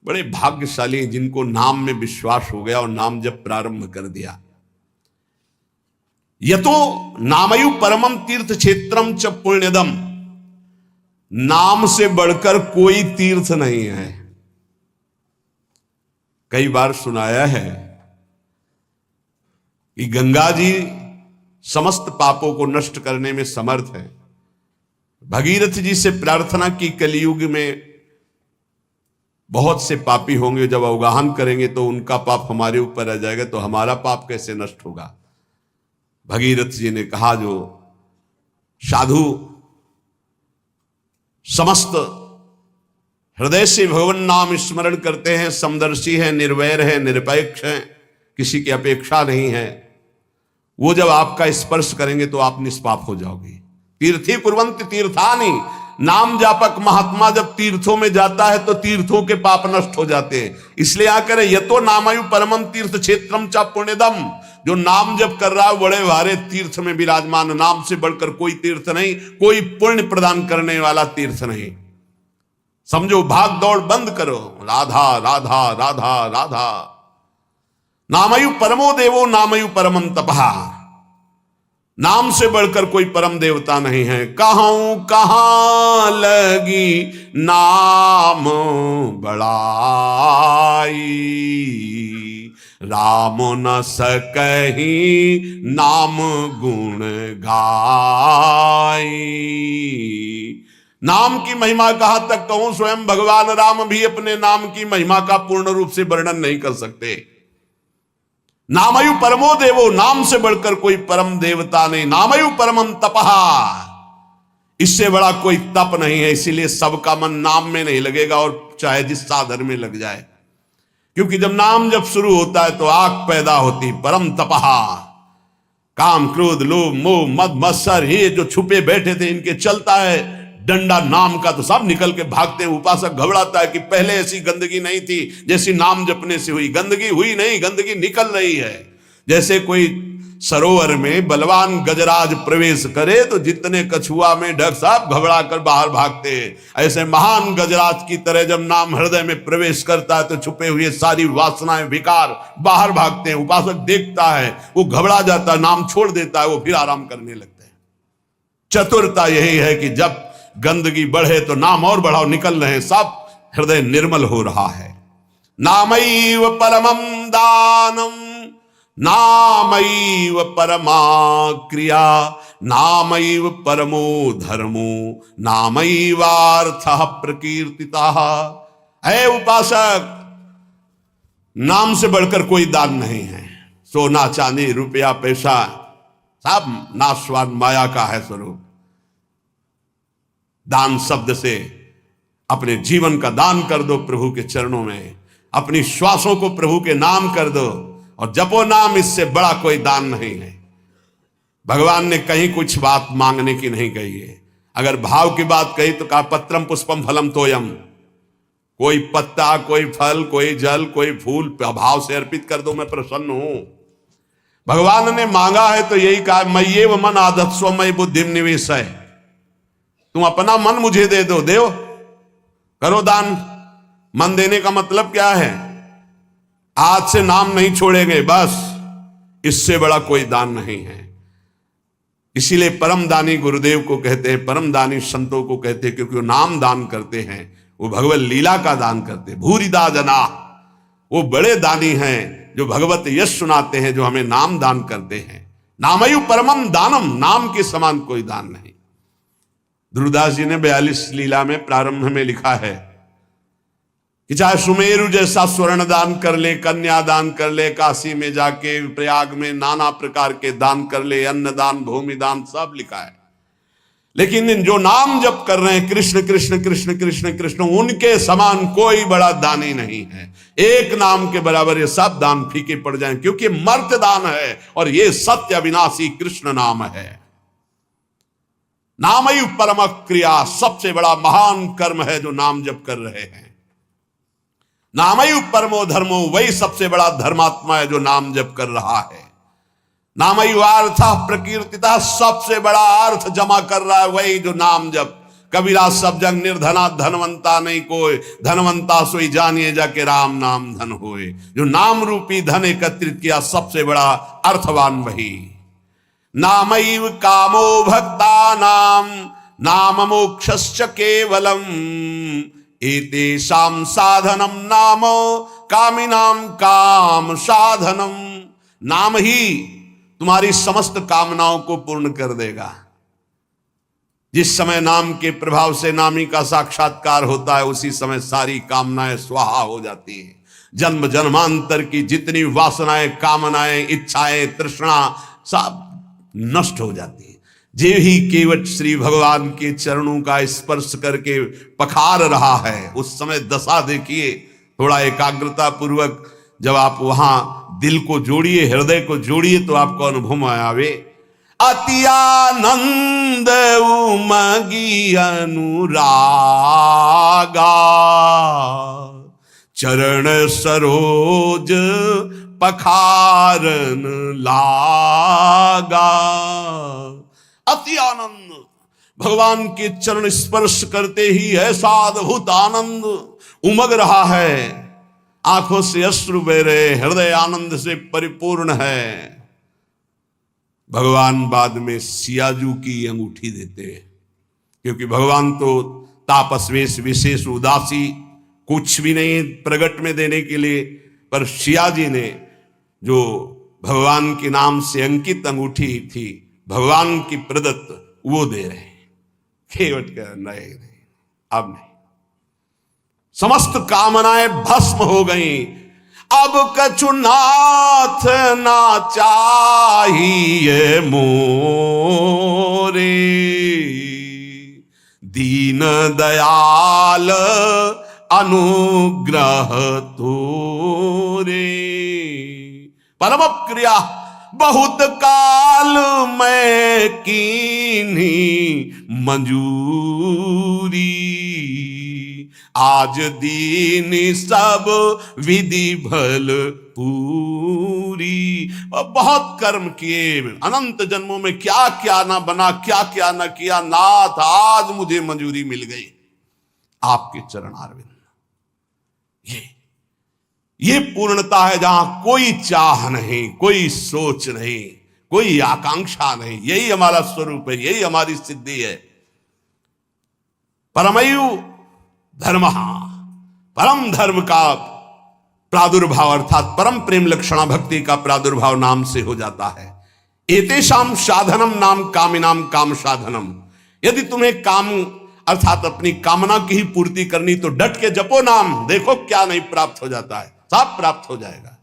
बड़े भाग्यशाली जिनको नाम में विश्वास हो गया और नाम जब प्रारंभ कर दिया। यतो नामयु परमम तीर्थ क्षेत्रम च पुण्यदम, नाम से बढ़कर कोई तीर्थ नहीं है। कई बार सुनाया है कि गंगा जी समस्त पापों को नष्ट करने में समर्थ है। भगीरथ जी से प्रार्थना की कलयुग में बहुत से पापी होंगे, जब अवगाहन करेंगे तो उनका पाप हमारे ऊपर आ जाएगा, तो हमारा पाप कैसे नष्ट होगा। भगीरथ जी ने कहा जो साधु समस्त हृदय से भगवान नाम स्मरण करते हैं, समदर्शी है, निर्वैर है, निरपेक्ष है, किसी की अपेक्षा नहीं है, वो जब आपका स्पर्श करेंगे तो आप निष्पाप हो जाओगे। तीर्थी कुर्वन्ति तीर्थानि, नाम जापक महात्मा जब तीर्थों में जाता है तो तीर्थों के पाप नष्ट हो जाते हैं। इसलिए आकर यतो नामयु परमम तीर्थ क्षेत्रम च पुण्यदम, जो नाम जब कर रहा है बड़े भारे तीर्थ में विराजमान, नाम से बढ़कर कोई तीर्थ नहीं, कोई पुण्य प्रदान करने वाला तीर्थ नहीं। समझो, भाग दौड़ बंद करो, राधा राधा राधा राधा। नामयु परमो देवो नामयु परमम तपहा, नाम से बढ़कर कोई परम देवता नहीं है। कहूं कहां लगी नाम बड़ाई, राम न सकही नाम गुण गाई। नाम की महिमा कहां तक कहूं, स्वयं भगवान राम भी अपने नाम की महिमा का पूर्ण रूप से वर्णन नहीं कर सकते। नामयु परमो देवो, नाम से बढ़कर कोई परम देवता नहीं। नामयु परमम तपहा, इससे बड़ा कोई तप नहीं है। इसीलिए सबका मन नाम में नहीं लगेगा, और चाहे जिस साधन में लग जाए, क्योंकि जब नाम जब शुरू होता है तो आग पैदा होती। परम तपहा, काम क्रोध लोभ मोह मद मत्सर, ये जो छुपे बैठे थे इनके चलता है डंडा नाम का, तो सब निकल के भागते हैं। उपासक घबराता है कि पहले ऐसी गंदगी नहीं थी जैसी नाम जपने से हुई। गंदगी हुई नहीं, गंदगी निकल रही है। जैसे कोई सरोवर में बलवान गजराज प्रवेश करे तो जितने कछुआ में ढक सब घबरा कर बाहर भागते हैं, ऐसे महान गजराज की तरह जब नाम हृदय में प्रवेश करता है तो छुपे हुए सारी वासनाएं विकार बाहर भागते हैं। उपासक देखता है, वो घबरा जाता है, नाम छोड़ देता है, वो फिर आराम करने लगता है। चतुरता यही है कि जब गंदगी बढ़े तो नाम और बढ़ाओ, निकल रहे हैं, सब हृदय निर्मल हो रहा है। नामैव परमं दानम, नामैव परमा क्रिया, नामैव परमो धर्मो, नामैवार्थः प्रकीर्तितः। ऐ उपासक, नाम से बढ़कर कोई दान नहीं है। सोना चांदी रुपया पैसा सब नाशवान माया का है स्वरूप। दान शब्द से अपने जीवन का दान कर दो प्रभु के चरणों में, अपनी श्वासों को प्रभु के नाम कर दो और जपो नाम, इससे बड़ा कोई दान नहीं है। भगवान ने कहीं कुछ बात मांगने की नहीं कही है। अगर भाव की बात कही तो कहा पत्रम पुष्पम फलम तोयम, कोई पत्ता कोई फल कोई जल कोई फूल भाव से अर्पित कर दो, मैं प्रसन्न हूं। भगवान ने मांगा है तो यही कहा, मय्येव मन आधत्स्व मयि बुद्धिम निवेशय, तुम अपना मन मुझे दे दो, देव करो दान। मन देने का मतलब क्या है, आज से नाम नहीं छोड़ेंगे, बस, इससे बड़ा कोई दान नहीं है। इसीलिए परम दानी गुरुदेव को कहते हैं, परम दानी संतों को कहते हैं, क्योंकि वो नाम दान करते हैं, वो भगवत लीला का दान करते हैं। भूरिदा जना, वो बड़े दानी हैं जो भगवत यश सुनाते हैं, जो हमें नाम दान करते हैं। नामयु परमम दानम, नाम के समान कोई दान नहीं। ध्रुवदास जी ने 42 लीला में प्रारंभ में लिखा है कि चाहे सुमेरु जैसा स्वर्ण दान कर ले, कन्या दान कर ले, काशी में जाके प्रयाग में नाना प्रकार के दान कर ले, अन्न दान भूमि दान सब लिखा है। लेकिन जो नाम जप कर रहे हैं कृष्ण कृष्ण कृष्ण कृष्ण कृष्ण, उनके समान कोई बड़ा दानी नहीं है। एक नाम के बराबर ये सब दान फीके पड़ जाएं, क्योंकि मर्त्य दान है और ये सत्य अविनाशी कृष्ण नाम है। नामयु परम क्रिया, सबसे बड़ा महान कर्म है जो नाम जप कर रहे हैं। नामयु परमो धर्मो, वही सबसे बड़ा धर्मात्मा है जो नाम जप कर रहा है। नामयु अर्थ प्रकीर्तिता, सबसे बड़ा अर्थ जमा कर रहा है वही जो नाम जप कबीरा सब जग निर्धना धनवंता नहीं कोई, धनवंता सोई जानिए जाके राम नाम धन होए। जो नाम रूपी धन एकत्रित किया सबसे बड़ा अर्थवान वही। नामैव कामो भक्ता नाम नाम मोक्षश्च केवलम, एतेषां साधनम नाम कामिनाम काम साधनम। नाम ही तुम्हारी समस्त कामनाओं को पूर्ण कर देगा। जिस समय नाम के प्रभाव से नामी का साक्षात्कार होता है उसी समय सारी कामनाएं स्वाहा हो जाती हैं। जन्म जन्मांतर की जितनी वासनाएं, कामनाएं, इच्छाएं, तृष्णा सब नष्ट हो जाती है। जे ही केवट श्री भगवान के चरणों का स्पर्श करके पखार रहा है उस समय दशा देखिए। थोड़ा एकाग्रता पूर्वक जब आप वहां दिल को जोड़िए, हृदय को जोड़िए तो आपको अनुभव में आवे। अति आनंद उमगी अनुरागा, चरण सरोज पखारन लागा। अति आनंद, भगवान के चरण स्पर्श करते ही ऐसा अद्भुत आनंद उमग रहा है, आंखों से अश्रु बह रहे, हृदय आनंद से परिपूर्ण है। भगवान बाद में सियाजू की अंगूठी देते हैं, क्योंकि भगवान तो तापस्वेश विशेष उदासी कुछ भी नहीं प्रगट में देने के लिए, पर सिया जी ने जो भगवान के नाम से अंकित अंगूठी थी भगवान की प्रदत्त वो दे रहे हैं। केवट का नहीं, अब नहीं। समस्त कामनाएं भस्म हो गई। अब कछु नाथ ना चाहिए मोरे, दीन दयाल अनुग्रह तोरे। परम क्रिया बहुत काल में कीन्ही मंजूरी, आज दीन सब विधि भल पूरी। बहुत कर्म किए, अनंत जन्मों में क्या क्या ना बना, क्या क्या ना किया, नाथ आज मुझे मंजूरी मिल गई आपके चरण अरविंद। ये पूर्णता है जहां कोई चाह नहीं, कोई सोच नहीं, कोई आकांक्षा नहीं। यही हमारा स्वरूप है, यही हमारी सिद्धि है। परमयु धर्म, परम धर्म का प्रादुर्भाव अर्थात परम प्रेम लक्षणा भक्ति का प्रादुर्भाव नाम से हो जाता है। एतेषाम साधनम नाम कामिनाम काम साधनम। यदि तुम्हें काम अर्थात अपनी कामना की ही पूर्ति करनी तो डट के जपो नाम, देखो क्या नहीं प्राप्त हो जाता है। सब प्राप्त हो जाएगा,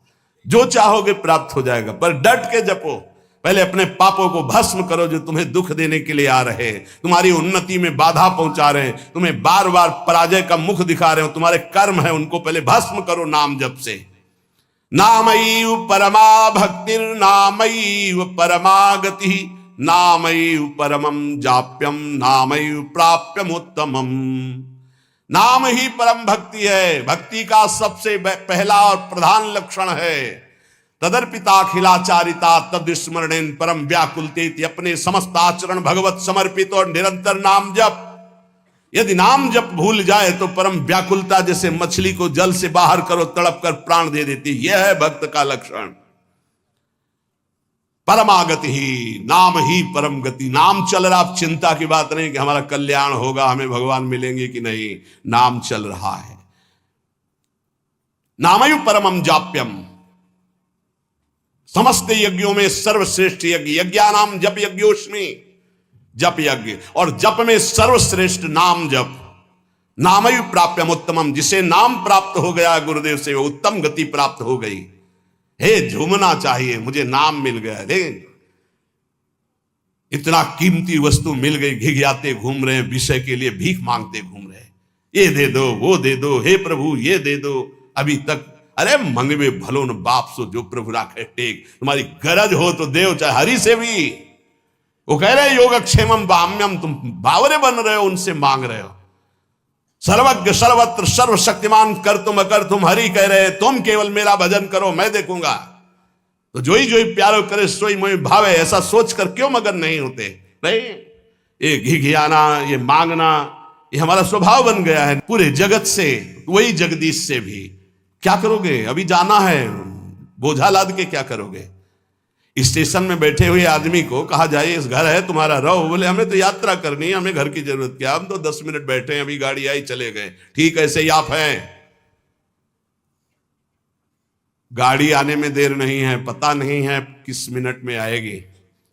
जो चाहोगे प्राप्त हो जाएगा, पर डट के जपो। पहले अपने पापों को भस्म करो जो तुम्हें दुख देने के लिए आ रहे, तुम्हारी उन्नति में बाधा पहुंचा रहे, तुम्हें बार बार पराजय का मुख दिखा रहे हो, तुम्हारे कर्म है उनको पहले भस्म करो नाम जप से। नामैव परमा भक्तिर् नामैव परमा गति, नामैव परमं जाप्यम नामैव प्राप्यमुत्तमम्। नाम ही परम भक्ति है, भक्ति का सबसे पहला और प्रधान लक्षण है। तदर्पिताखिलाचारिता तद्स्मरणेन परम व्याकुलते, अपने समस्त आचरण भगवत समर्पित और निरंतर नाम जप। यदि नाम जप भूल जाए तो परम व्याकुलता, जैसे मछली को जल से बाहर करो तड़प कर प्राण दे देती, यह है भक्त का लक्षण। परमागति ही, नाम ही परम गति। नाम चल रहा, अब चिंता की बात नहीं कि हमारा कल्याण होगा, हमें भगवान मिलेंगे कि नहीं, नाम चल रहा है। नामयु परमम जाप्यम, समस्त यज्ञों में सर्वश्रेष्ठ यज्ञ, यज्ञानाम जप यज्ञोस्मि, जप यज्ञ, और जप में सर्वश्रेष्ठ नाम जप। नामयु प्राप्यम उत्तमम, जिसे नाम प्राप्त हो गया गुरुदेव से वो उत्तम गति प्राप्त हो गई। हे झूमना चाहिए, मुझे नाम मिल गया, रे इतना कीमती वस्तु मिल गई, घिघियाते घूम रहे हैं, विषय के लिए भीख मांगते घूम रहे हैं, ये दे दो वो दे दो, हे प्रभु ये दे दो। अभी तक अरे मंगवे भलो न बाप सो जो प्रभु राखे टेक, तुम्हारी गरज हो तो देव, चाहे हरि से भी। वो कह रहे योगक्षेमम बाम्यम, तुम बावरे बन रहे हो, उनसे मांग रहे हो। सर्वज्ञ सर्वत्र सर्वशक्तिमान कर तुम अकर तुम, हरि कह रहे तुम केवल मेरा भजन करो मैं देखूंगा। तो जो ही प्यारो करे सोई मोहि भावे, ऐसा सोच कर क्यों मगन नहीं होते? नहीं, ये घिघियाना, ये मांगना, ये हमारा स्वभाव बन गया है पूरे जगत से, वही जगदीश से भी। क्या करोगे? अभी जाना है, बोझा लाद के क्या करोगे? स्टेशन में बैठे हुए आदमी को कहा जाए इस घर है तुम्हारा, रहो। बोले हमें तो यात्रा करनी है, हमें घर की जरूरत क्या, हम तो 10 मिनट बैठे हैं, अभी गाड़ी आई चले गए। ठीक ऐसे ही आप हैं, गाड़ी आने में देर नहीं है, पता नहीं है किस मिनट में आएगी,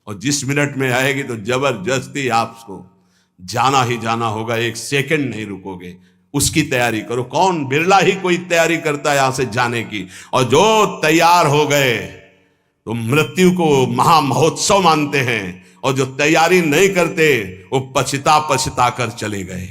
और जिस मिनट में आएगी तो जबरदस्ती आपको जाना ही जाना होगा, एक सेकंड नहीं रुकोगे। उसकी तैयारी करो। कौन, बिरला ही कोई तैयारी करता है यहां से जाने की, और जो तैयार हो गए तो मृत्यु को महा महोत्सव मानते हैं, और जो तैयारी नहीं करते वो पछता पछता कर चले गए।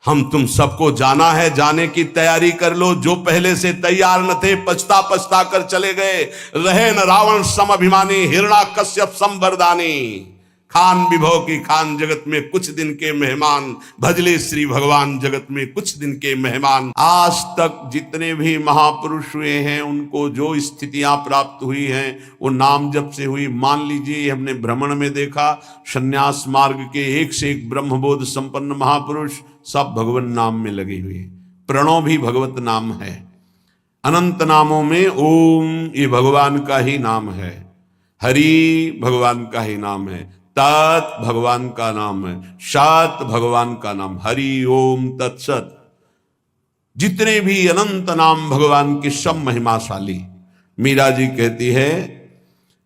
हम तुम सबको जाना है, जाने की तैयारी कर लो। जो पहले से तैयार न थे पछता पछता कर चले गए। रहे न रावण सम अभिमानी, हिरणाकश्यप सम वरदानी। खान विभव की खान, जगत में कुछ दिन के मेहमान, भजले श्री भगवान जगत में कुछ दिन के मेहमान। आज तक जितने भी महापुरुष हुए हैं उनको जो स्थितियां प्राप्त हुई हैं वो नाम जप से हुई। मान लीजिए हमने भ्रमण में देखा, संन्यास मार्ग के एक से एक ब्रह्मबोध संपन्न महापुरुष सब भगवान नाम में लगे हुए। प्रणव भी भगवत नाम है। अनंत नामों में ओम ये भगवान का ही नाम है, हरि भगवान का ही नाम है, तत् भगवान का नाम है, सत भगवान का नाम, हरि ओम तत्सत। जितने भी अनंत नाम भगवान की सब महिमाशाली। मीरा जी कहती है,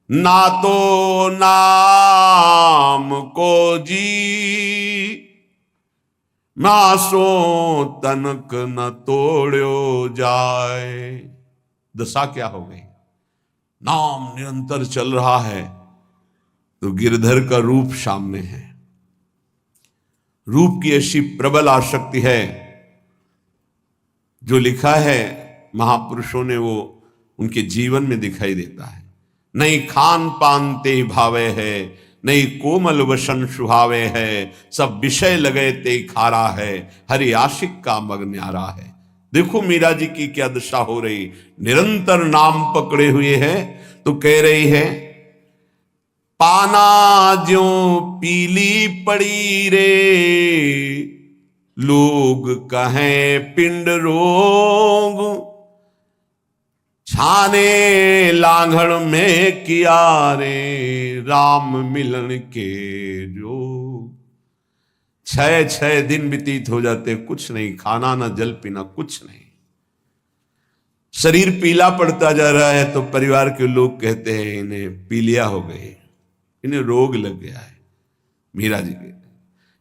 ना तो नाम को जी, मासो तनक न तोड़ो जाए। दशा क्या हो गई? नाम निरंतर चल रहा है तो गिरधर का रूप सामने है। रूप की ऐसी प्रबल आसक्ति है, जो लिखा है महापुरुषों ने वो उनके जीवन में दिखाई देता है। नहीं खान पान ते भावे है, नहीं कोमल वसन सुहावे है, सब विषय लगे ते खारा है, हरि आशिक का मग न्यारा है। देखो मीरा जी की क्या दशा हो रही, निरंतर नाम पकड़े हुए है। तो कह रही है, पाना ज्यों पीली पड़ी रे, लोग कहें पिंड रोग, छाने लांघड़ में किया रे, राम मिलन के जो। 6 दिन व्यतीत हो जाते, कुछ नहीं, खाना ना जल पीना, कुछ नहीं। शरीर पीला पड़ता जा रहा है तो परिवार के लोग कहते हैं इन्हें पीलिया हो गए, इन्हें रोग लग गया है। मीरा जी के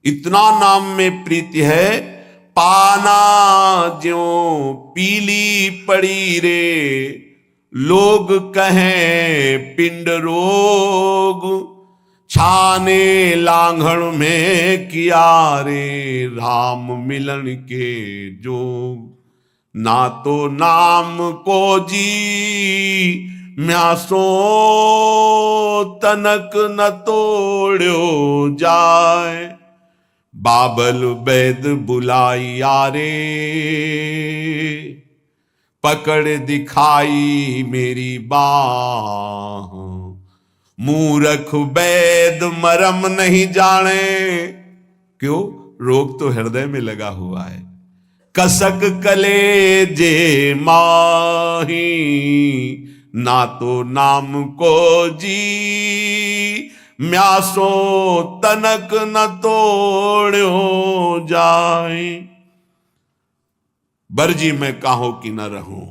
इतना नाम में प्रीति है, पाना ज्यों पीली पड़ी रे, लोग कहें पिंड रोग, छाने लांघड़ में किया रे, राम मिलन के जोग। ना तो नाम को जी, म्यासो तनक न तोड़ो जाए, बाबल वैद बुलाइया रे, पकड़ दिखाई मेरी बाह, मूर्ख वैद मरम नहीं जाने। क्यों? रोग तो हृदय में लगा हुआ है। कसक कलेजे माही, ना तो नाम को जी, म्यासो तनक न तोड़ो जाए। बरजी मैं काहो की न रहूं,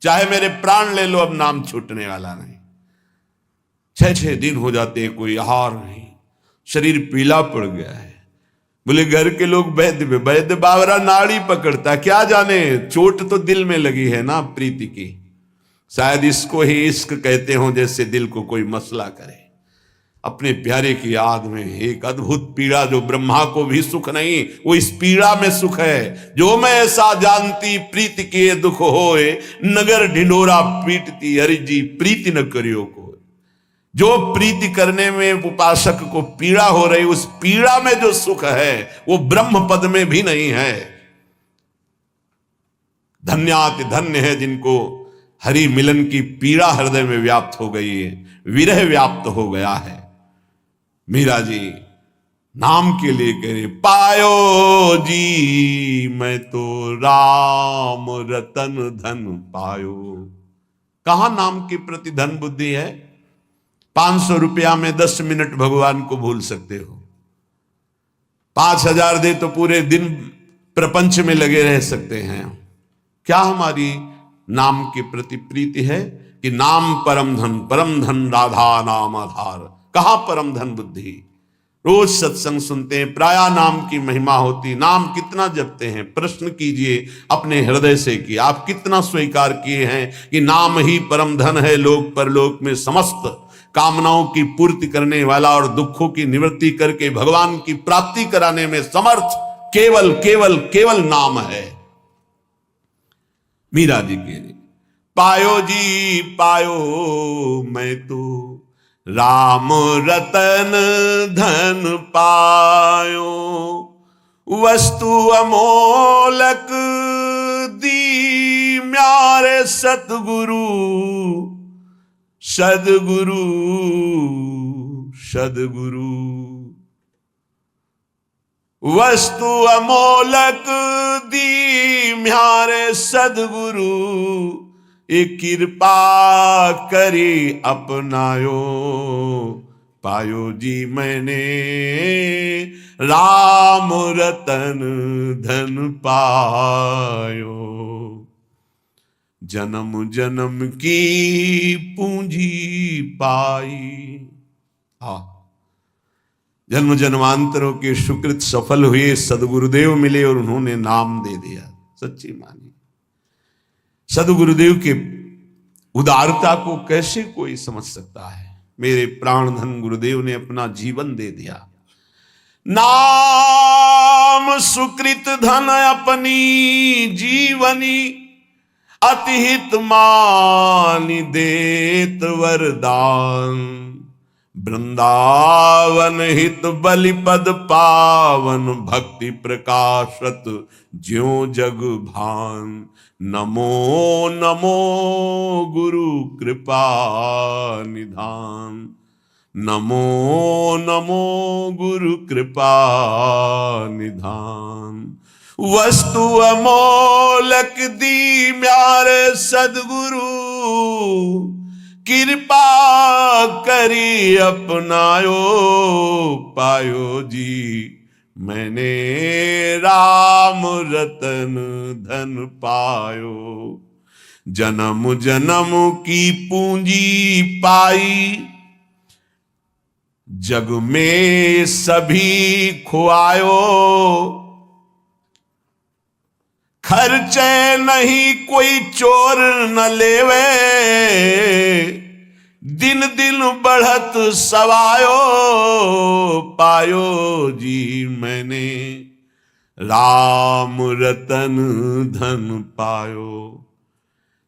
चाहे मेरे प्राण ले लो, अब नाम छूटने वाला नहीं। 6 दिन हो जाते, कोई आहार नहीं, शरीर पीला पड़ गया है। बोले घर के लोग वैद्य बावरा नाड़ी पकड़ता, क्या जाने चोट तो दिल में लगी है ना प्रीति की। शायद इसको ही इश्क कहते हो, जैसे दिल को कोई मसला करे। अपने प्यारे की याद में एक अद्भुत पीड़ा, जो ब्रह्मा को भी सुख नहीं, वो इस पीड़ा में सुख है। जो मैं ऐसा जानती प्रीति के दुख होए, नगर ढिंडोरा पीटती, हरि जी प्रीति न करियो को। जो प्रीति करने में उपासक को पीड़ा हो रही, उस पीड़ा में जो सुख है वो ब्रह्म पद में भी नहीं है। धन्याति धन्य है जिनको हरि मिलन की पीड़ा हृदय में व्याप्त हो गई है, विरह व्याप्त हो गया है। मीरा जी नाम के लिए कह रहे, पायो जी मैं तो राम रतन धन पायो। कहां नाम के प्रति धन बुद्धि है? 500 रुपया में 10 मिनट भगवान को भूल सकते हो, 5000 दे तो पूरे दिन प्रपंच में लगे रह सकते हैं। क्या हमारी नाम के प्रति प्रीति है कि नाम परम धन राधा नाम आधार। कहां परम धन बुद्धि? रोज सत्संग सुनते हैं, प्राया नाम की महिमा होती, नाम कितना जपते हैं? प्रश्न कीजिए अपने हृदय से कि आप कितना स्वीकार किए हैं कि नाम ही परम धन है, लोक परलोक में समस्त कामनाओं की पूर्ति करने वाला और दुखों की निवृत्ति करके भगवान की प्राप्ति कराने में समर्थ केवल केवल केवल नाम है। मीरा जी के लिए, पायो जी पायो मैं तो राम रतन धन पायो, वस्तु अमोलक दी म्यारे सतगुरु सदगुरु सदगुरु। वस्तु अमोलक दी म्यारे सदगुरु, एक कृपा करी अपनायो, पायो जी मैंने राम रतन धन पायो। जन्म जन्म की पूंजी पाई। जन्म जन्मांतरों के सुकृत सफल हुए, सदगुरुदेव मिले और उन्होंने नाम दे दिया। सच्ची मानी सदगुरुदेव के उदारता को कैसे कोई समझ सकता है। मेरे प्राण धन गुरुदेव ने अपना जीवन दे दिया। नाम सुकृत धन अपनी जीवनी, अतिहित मानि देत वरदान, वृंदावन हित बलिपद पावन, भक्ति प्रकाशत ज्यों जग भान। नमो नमो गुरु कृपा निधान, नमो नमो गुरु कृपा निधान। वस्तु अमोलक दी म्यारे सदगुरु, कृपा करी अपनायो, पायो जी मैंने राम रतन धन पायो। जन्म जन्म की पूंजी पाई, जग में सभी खुआयो, खर्चे नहीं कोई चोर न लेवे, दिन दिन बढ़त सवायो, पायो जी मैंने राम रतन धन पायो।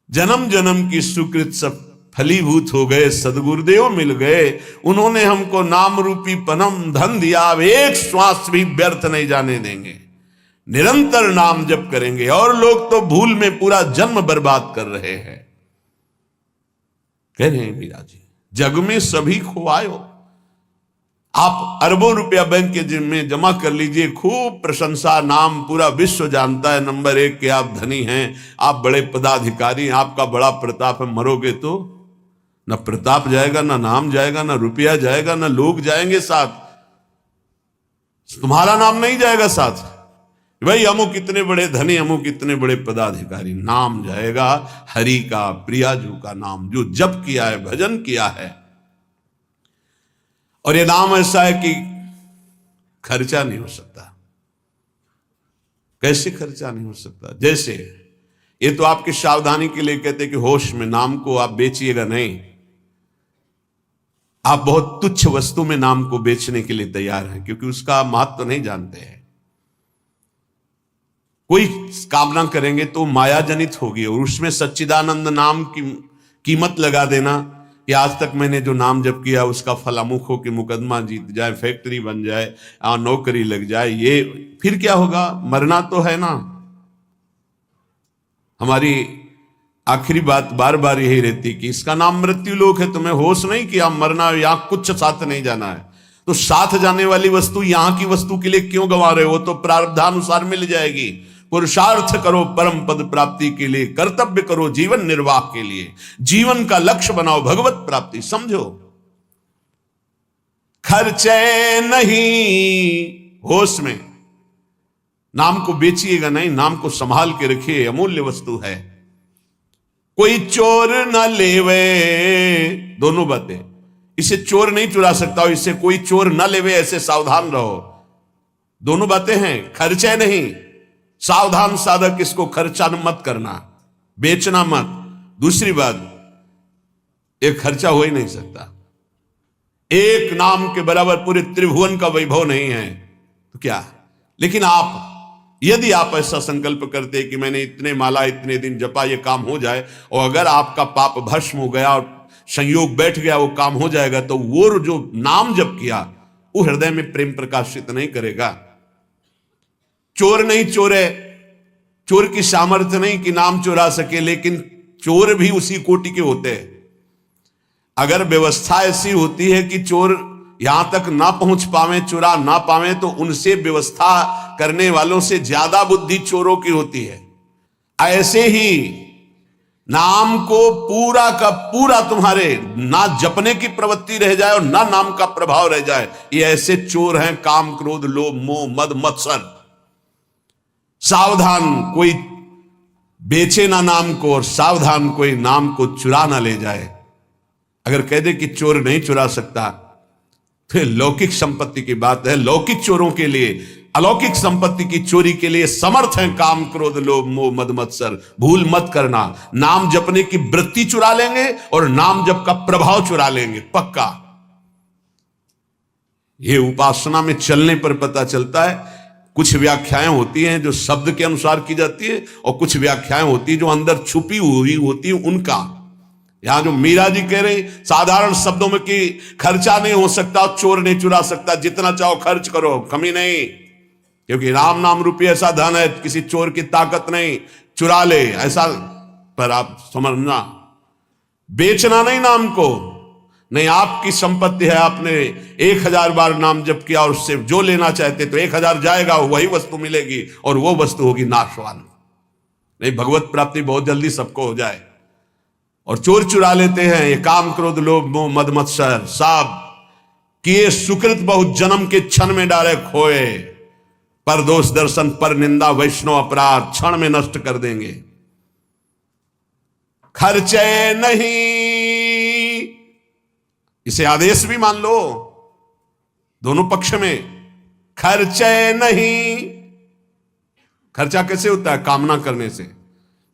जन्म जन्म की सुकृत सब फलीभूत हो गए, सदगुरुदेव मिल गए, उन्होंने हमको नाम रूपी परम धन दिया। अब एक श्वास भी व्यर्थ नहीं जाने देंगे, निरंतर नाम जप करेंगे। और लोग तो भूल में पूरा जन्म बर्बाद कर रहे हैं। कह रहे हैं मीरा जी, जग में सभी खुआयो। आप अरबों रुपया बैंक के में जमा कर लीजिए, खूब प्रशंसा, नाम पूरा विश्व जानता है नंबर 1 के आप धनी हैं, आप बड़े पदाधिकारी, आपका बड़ा प्रताप है। मरोगे तो न प्रताप जाएगा, न नाम जाएगा, न रुपया जाएगा, न लोग जाएंगे साथ, तुम्हारा नाम नहीं जाएगा साथ। भाई अमुक कितने बड़े धनी, अमुक कितने बड़े पदाधिकारी, नाम जाएगा हरि का, प्रियाजू का नाम, जो जप किया है, भजन किया है। और ये नाम ऐसा है कि खर्चा नहीं हो सकता। कैसे खर्चा नहीं हो सकता? जैसे ये तो आपकी सावधानी के लिए कहते कि होश में नाम को आप बेचिएगा नहीं। आप बहुत तुच्छ वस्तु में नाम को बेचने के लिए तैयार हैं, क्योंकि उसका महत्व तो नहीं जानते हैं। कोई कामना करेंगे तो माया जनित होगी, और उसमें सच्चिदानंद नाम की कीमत लगा देना कि आज तक मैंने जो नाम जप किया उसका फल अमुक हो कि मुकदमा जीत जाए, फैक्ट्री बन जाए, नौकरी लग जाए, ये फिर क्या होगा? मरना तो है ना। हमारी आखिरी बात बार बार यही रहती कि इसका नाम मृत्यु लोक है, तुम्हें होश नहीं कि आप मरना, यहां कुछ साथ नहीं जाना है। तो साथ जाने वाली वस्तु यहां की वस्तु के लिए क्यों गंवा रहे हो? तो प्रारब्धानुसार मिल जाएगी। पुरुषार्थ करो परम पद प्राप्ति के लिए, कर्तव्य करो जीवन निर्वाह के लिए, जीवन का लक्ष्य बनाओ भगवत प्राप्ति। समझो, खर्चे नहीं, होश में। नाम को बेचिएगा नहीं, नाम को संभाल के रखिए, अमूल्य वस्तु है। कोई चोर न लेवे, दोनों बातें। इसे चोर नहीं चुरा सकता हो, इसे कोई चोर न लेवे, ऐसे सावधान रहो। दोनों बातें हैं, खर्चे नहीं। सावधान साधक, इसको खर्चा मत करना, बेचना मत। दूसरी बात, एक खर्चा हो ही नहीं सकता। एक नाम के बराबर पूरे त्रिभुवन का वैभव नहीं है तो क्या। लेकिन आप, यदि आप ऐसा संकल्प करते कि मैंने इतने माला इतने दिन जपा, ये काम हो जाए, और अगर आपका पाप भस्म हो गया और संयोग बैठ गया, वो काम हो जाएगा, तो वो जो नाम जप किया वो हृदय में प्रेम प्रकाशित नहीं करेगा। चोर नहीं चोरे, चोर की सामर्थ्य नहीं कि नाम चुरा सके, लेकिन चोर भी उसी कोटि के होते हैं। अगर व्यवस्था ऐसी होती है कि चोर यहां तक ना पहुंच पावे, चुरा ना पावे, तो उनसे व्यवस्था करने वालों से ज्यादा बुद्धि चोरों की होती है। ऐसे ही नाम को पूरा का पूरा तुम्हारे ना जपने की प्रवृत्ति रह जाए और ना नाम का प्रभाव रह जाए, ये ऐसे चोर हैं, काम क्रोध लोभ मोह मद मत्सर। सावधान कोई बेचे ना नाम को, और सावधान कोई नाम को चुरा ना ले जाए। अगर कह दे कि चोर नहीं चुरा सकता, तो लौकिक संपत्ति की बात है। लौकिक चोरों के लिए, अलौकिक संपत्ति की चोरी के लिए समर्थ है काम क्रोध लोभ मोह मद मत्सर। भूल मत करना, नाम जपने की वृत्ति चुरा लेंगे और नाम जप का प्रभाव चुरा लेंगे, पक्का। ये उपासना में चलने पर पता चलता है। कुछ व्याख्याएं होती हैं जो शब्द के अनुसार की जाती है, और कुछ व्याख्याएं होती है जो अंदर छुपी हुई होती है उनका। यहां जो मीरा जी कह रहे साधारण शब्दों में कि खर्चा नहीं हो सकता, चोर नहीं चुरा सकता, जितना चाहो खर्च करो, कमी नहीं, क्योंकि राम नाम रूपी ऐसा धन है, किसी चोर की ताकत नहीं, चुरा ले ऐसा। पर आप समझना, बेचना नहीं नाम को, नहीं आपकी संपत्ति है, आपने 1000 बार नाम जप किया और उससे जो लेना चाहते तो 1000 जाएगा, वही वस्तु मिलेगी और वो वस्तु होगी नाशवान। नहीं, भगवत प्राप्ति बहुत जल्दी सबको हो जाए। और चोर चुरा लेते हैं, ये काम क्रोध लोभ मोह मद मत्सर, साब किए सुकृत बहुत जन्म के क्षण में डाले खोए, पर दोष दर्शन पर निंदा वैष्णव अपराध क्षण में नष्ट कर देंगे। खर्चे नहीं, इसे आदेश भी मान लो, दोनों पक्ष में। खर्चे नहीं, खर्चा कैसे होता है? कामना करने से।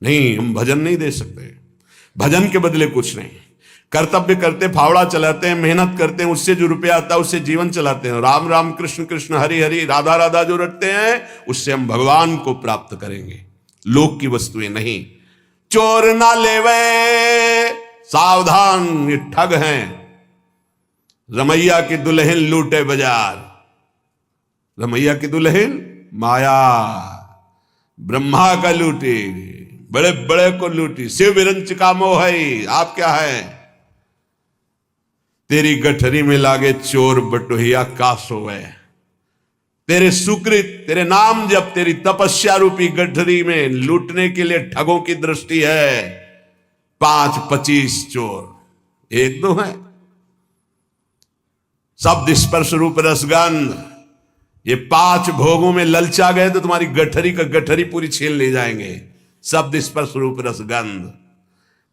नहीं, हम भजन नहीं दे सकते, भजन के बदले कुछ नहीं। कर्तव्य करते, फावड़ा चलाते हैं, मेहनत करते हैं, उससे जो रुपया आता है उससे जीवन चलाते हैं। राम राम कृष्ण कृष्ण हरि हरि राधा राधा जो रटते हैं, उससे हम भगवान को प्राप्त करेंगे, लोक की वस्तुएं नहीं। चोर ना लेवे, सावधान, ये ठग हैं। रमैया की दुल्हन लूटे बाजार, रमैया की दुल्हन माया, ब्रह्मा का लूटी, बड़े बड़े को लूटी, शिव विरंच का मोह है। आप क्या है? तेरी गठरी में लागे चोर बटोहिया का सोवे। तेरे सुकृत, तेरे नाम जब तेरी तपस्या रूपी गठरी में लूटने के लिए ठगों की दृष्टि है। 5-25 चोर, 1-2 है। शब्द स्पर्श रूप रसगंध, ये 5 भोगों में ललचा गए तो तुम्हारी गठरी का गठरी पूरी छीन ले जाएंगे। शब्द स्पर्श रूप रसगंध,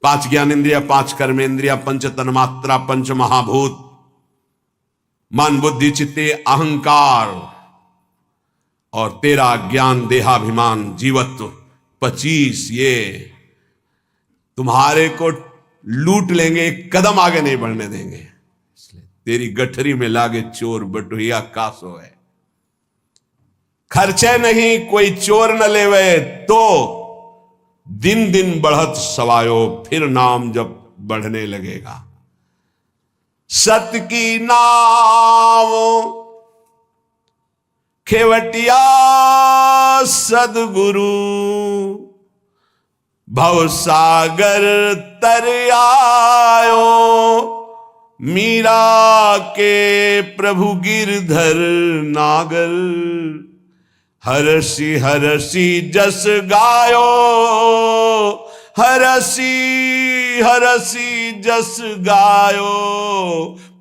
5 ज्ञान इंद्रिया, 5 कर्मेंद्रिया, 5 तन्मात्रा, 5 महाभूत, मन बुद्धि चित्ते अहंकार, और 13 ज्ञान देहाभिमान जीवत्व, 25 ये तुम्हारे को लूट लेंगे, एक कदम आगे नहीं बढ़ने देंगे। तेरी गठरी में लागे चोर बटुहिया का सोए। खर्चे नहीं कोई चोर न लेवे, तो दिन दिन बढ़त सवायो, फिर नाम जब बढ़ने लगेगा। सत की नाव खेवटिया सदगुरु, भव सागर तर आयो, मीरा के प्रभु गिरधर नागर, हरसी हरसी जस गायो, हरसी हरसी जस गायो,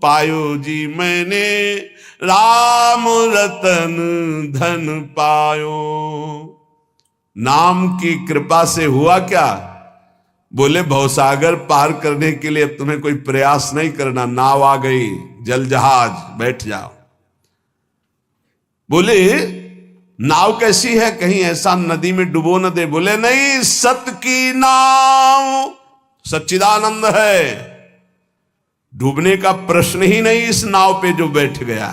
पायो जी मैंने राम रतन धन पायो। नाम की कृपा से हुआ क्या? बोले भवसागर पार करने के लिए अब तुम्हें कोई प्रयास नहीं करना, नाव आ गई, जल जहाज, बैठ जाओ। बोले नाव कैसी है, कहीं ऐसा नदी में डुबो न दे? बोले नहीं, सत की नाव सच्चिदानंद है, डूबने का प्रश्न ही नहीं इस नाव पे जो बैठ गया।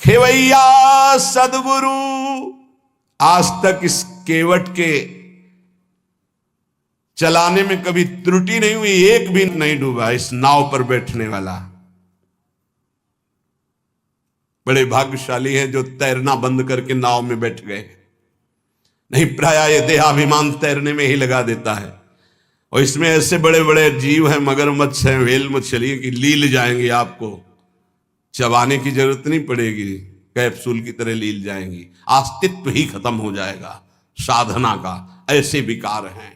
खेवैया सदगुरु, आज तक इस केवट के चलाने में कभी त्रुटि नहीं हुई, एक भी नहीं डूबा इस नाव पर बैठने वाला। बड़े भाग्यशाली हैं जो तैरना बंद करके नाव में बैठ गए, नहीं प्राय ये देहाभिमान तैरने में ही लगा देता है। और इसमें ऐसे बड़े बड़े जीव हैं, मगरमच्छ हैं, व्हेल मछली की लील जाएंगी, आपको चबाने की जरूरत नहीं पड़ेगी, कैप्सूल की तरह लील जाएंगी, अस्तित्व ही खत्म हो जाएगा साधना का। ऐसे विकार हैं।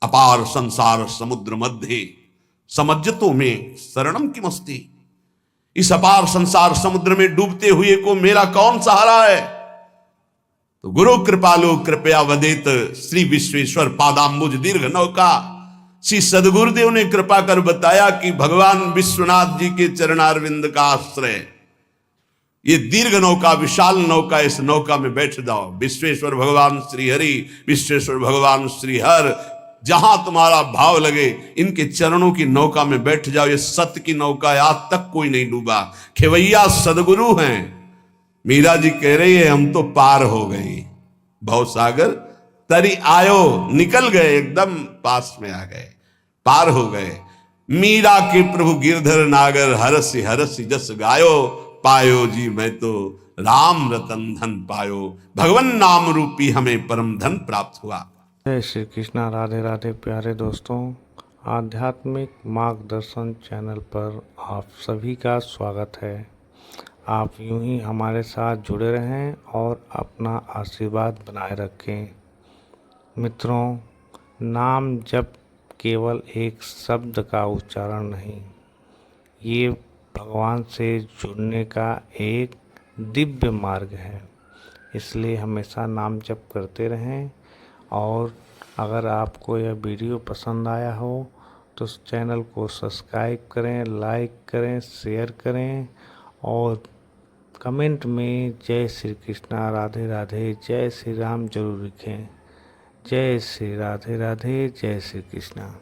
अपार संसार समुद्र मध्य समज्जतों में शरणम की मस्ती, इस अपार संसार समुद्र में डूबते हुए को मेरा कौन सहारा है? तो गुरु कृपालु कृपया वदेत, श्री विश्वेश्वर पादाम्बुज दीर्घ नौका। श्री सदगुरुदेव ने कृपा कर बताया कि भगवान विश्वनाथ जी के चरणारविंद का आश्रय ये दीर्घ नौका, विशाल नौका, इस नौका में बैठ जाओ। विश्वेश्वर भगवान श्री हरि, विश्वेश्वर भगवान श्री हर, जहां तुम्हारा भाव लगे इनके चरणों की नौका में बैठ जाओ। ये सत्य की नौका है, आज तक कोई नहीं डूबा। खेवैया सदगुरु हैं। मीरा जी कह रही है हम तो पार हो गई भवसागर, तरी आयो, निकल गए, एकदम पास में आ गए, पार हो गए। मीरा के प्रभु गिरधर नागर, हरसि हरसि जस गायो, पायो जी मैं तो राम रतन धन पायो। भगवान नाम रूपी हमें परम धन प्राप्त हुआ। जय श्री कृष्णा। राधे राधे प्यारे दोस्तों, आध्यात्मिक मार्गदर्शन चैनल पर आप सभी का स्वागत है। आप यूं ही हमारे साथ जुड़े रहें और अपना आशीर्वाद बनाए रखें। मित्रों, नाम जप केवल एक शब्द का उच्चारण नहीं, ये भगवान से जुड़ने का एक दिव्य मार्ग है। इसलिए हमेशा नाम जप करते रहें। और अगर आपको यह वीडियो पसंद आया हो तो इस चैनल को सब्सक्राइब करें, लाइक करें, शेयर करें और कमेंट में जय श्री कृष्णा, राधे राधे, जय श्री राम जरूर लिखें। जय श्री राधे राधे, जय श्री कृष्णा।